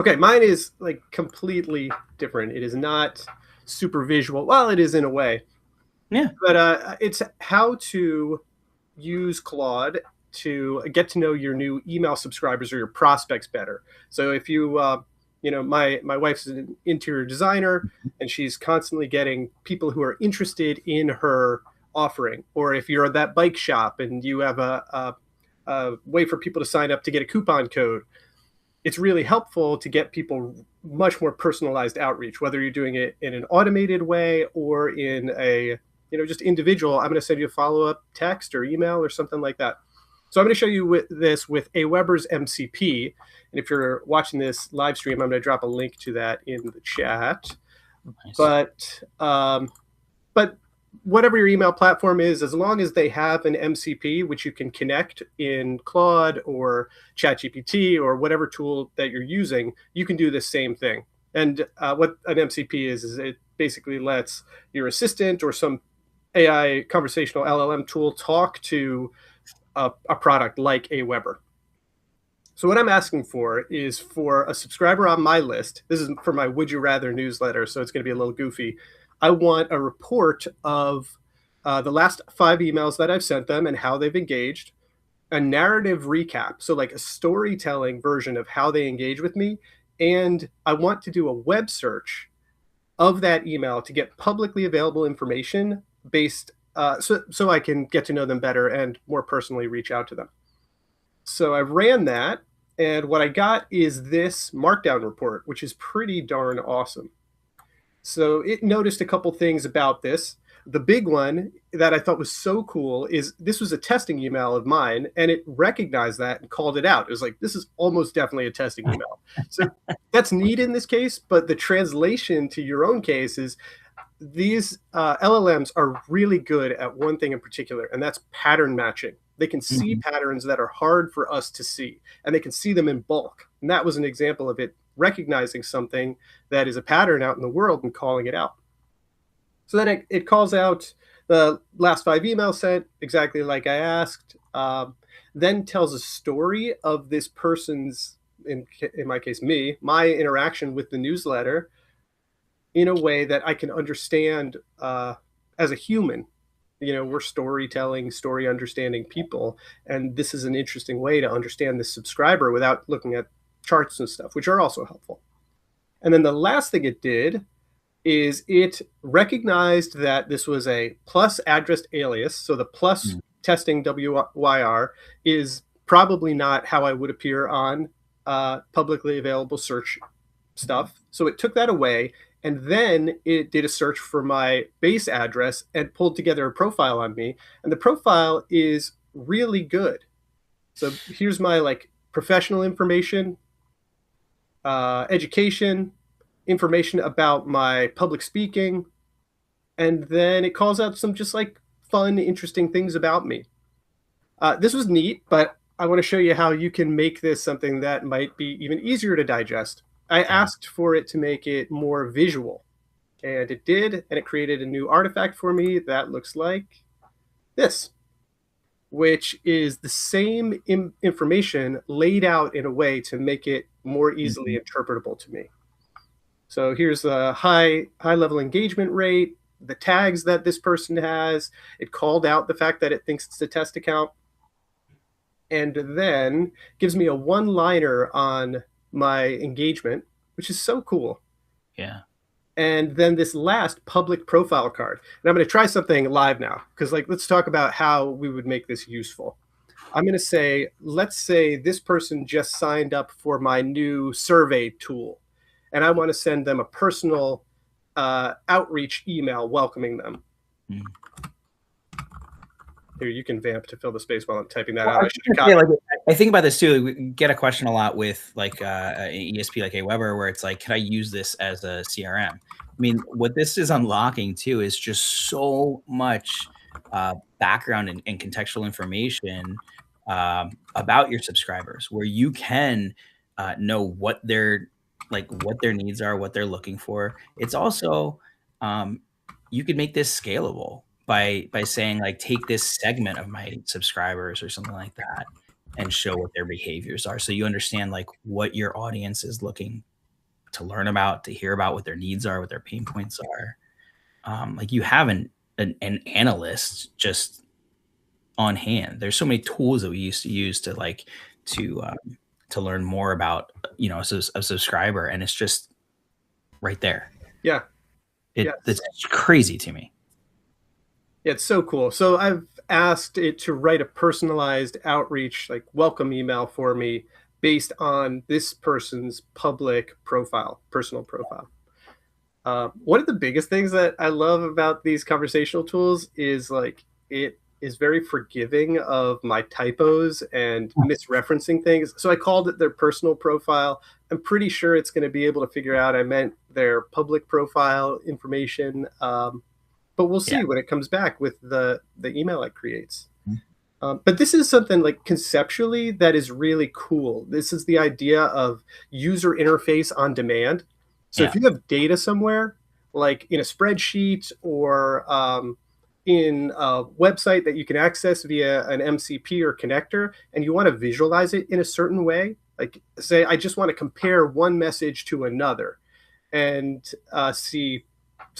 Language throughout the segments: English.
Okay, mine is like completely different. It is not super visual. Well, it is in a way, Yeah. but it's how to use Claude to get to know your new email subscribers or your prospects better. So if you, my wife's an interior designer, and she's constantly getting people who are interested in her offering. Or if you're at that bike shop and you have a way for people to sign up to get a coupon code, it's really helpful to get people much more personalized outreach, whether you're doing it in an automated way or in a, just individual. I'm going to send you a follow-up text or email or something like that. So I'm going to show you this with AWeber's MCP. And if you're watching this live stream, I'm going to drop a link to that in the chat. Nice. But whatever your email platform is, as long as they have an MCP, which you can connect in Claude or ChatGPT or whatever tool that you're using, you can do the same thing. And what an MCP is it basically lets your assistant or some AI conversational LLM tool talk to a product like AWeber. So what I'm asking for is for a subscriber on my list. This is for my Would You Rather newsletter, so it's going to be a little goofy. I want a report of the last 5 emails that I've sent them and how they've engaged, a narrative recap, so like a storytelling version of how they engage with me, and I want to do a web search of that email to get publicly available information based, so I can get to know them better and more personally reach out to them. So I ran that, and what I got is this Markdown report, which is pretty darn awesome. So it noticed a couple things about this. The big one that I thought was so cool is this was a testing email of mine, and it recognized that and called it out. It was like, this is almost definitely a testing email. So that's neat in this case, but the translation to your own case is these LLMs are really good at one thing in particular, and that's pattern matching. They can see patterns that are hard for us to see, and they can see them in bulk. And that was an example of it recognizing something that is a pattern out in the world and calling it out. So then it calls out the last 5 emails sent, exactly like I asked, then tells a story of this person's, in my case, me, my interaction with the newsletter in a way that I can understand as a human. We're storytelling, story understanding people, and this is an interesting way to understand this subscriber without looking at charts and stuff, which are also helpful. And then the last thing it did is it recognized that this was a plus address alias. So the plus testing WYR is probably not how I would appear on publicly available search stuff. So it took that away, and then it did a search for my base address and pulled together a profile on me. And the profile is really good. So here's my professional information, education, information about my public speaking, and then it calls out some just fun, interesting things about me. This was neat, but I want to show you how you can make this something that might be even easier to digest. I asked for it to make it more visual, and it did, and it created a new artifact for me that looks like this, which is the same information laid out in a way to make it more easily interpretable to me. So here's the high level engagement rate, the tags that this person has. It called out the fact that it thinks it's a test account, and then gives me a one-liner on my engagement, which is so cool. Yeah. And then this last public profile card. And I'm going to try something live now, because let's talk about how we would make this useful. I'm going to say, let's say this person just signed up for my new survey tool, and I want to send them a personal outreach email welcoming them. Here, you can vamp to fill the space while I'm typing that out. I think about this too. We get a question a lot with an ESP like AWeber, where it's like, can I use this as a CRM? I mean, what this is unlocking too is just so much background and contextual information about your subscribers, where you can know what their needs are, what they're looking for. It's also you could make this scalable by saying take this segment of my subscribers or something like that and show what their behaviors are, so you understand what your audience is looking to learn about, to hear about what their needs are, what their pain points are. Like you have an analyst just on hand. There's so many tools that we used to use to like to learn more about, you know, a subscriber, and it's just right there. Yeah. It's crazy to me. Yeah, it's so cool. So I've asked it to write a personalized outreach, like welcome email for me based on this person's public profile, personal profile. One of the biggest things that I love about these conversational tools is like it is very forgiving of my typos and misreferencing things. So I called it their personal profile. I'm pretty sure it's going to be able to figure out I meant their public profile information. But we'll see when it comes back with the email it creates. But this is something like conceptually that is really cool. This is the idea of user interface on demand. So if you have data somewhere, like in a spreadsheet or in a website that you can access via an MCP or connector, and you want to visualize it in a certain way, like say, I just want to compare one message to another and see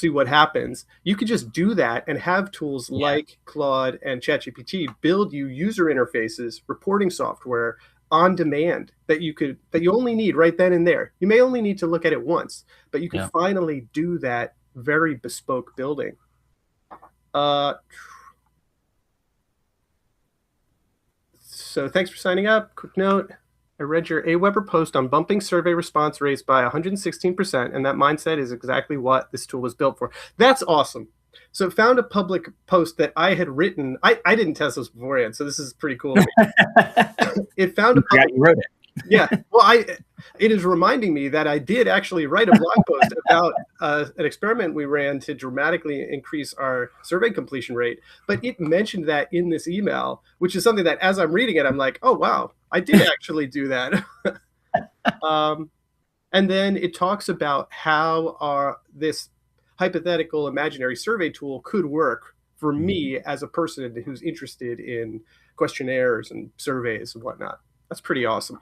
what happens. You could just do that and have tools like Claude and ChatGPT build you user interfaces, reporting software on demand that you only need right then and there. You may only need to look at it once, but you can finally do that very bespoke building. So thanks for signing up. Quick note. I read your AWeber post on bumping survey response rates by 116%, and that mindset is exactly what this tool was built for. That's awesome. So it found a public post that I had written. I didn't test this beforehand, so this is pretty cool. It found a public, you wrote it. Yeah. Well, it is reminding me that I did actually write a blog post about an experiment we ran to dramatically increase our survey completion rate. But it mentioned that in this email, which is something that as I'm reading it, I'm like, oh, wow, I did actually do that. And then it talks about how this hypothetical imaginary survey tool could work for me as a person who's interested in questionnaires and surveys and whatnot. That's pretty awesome.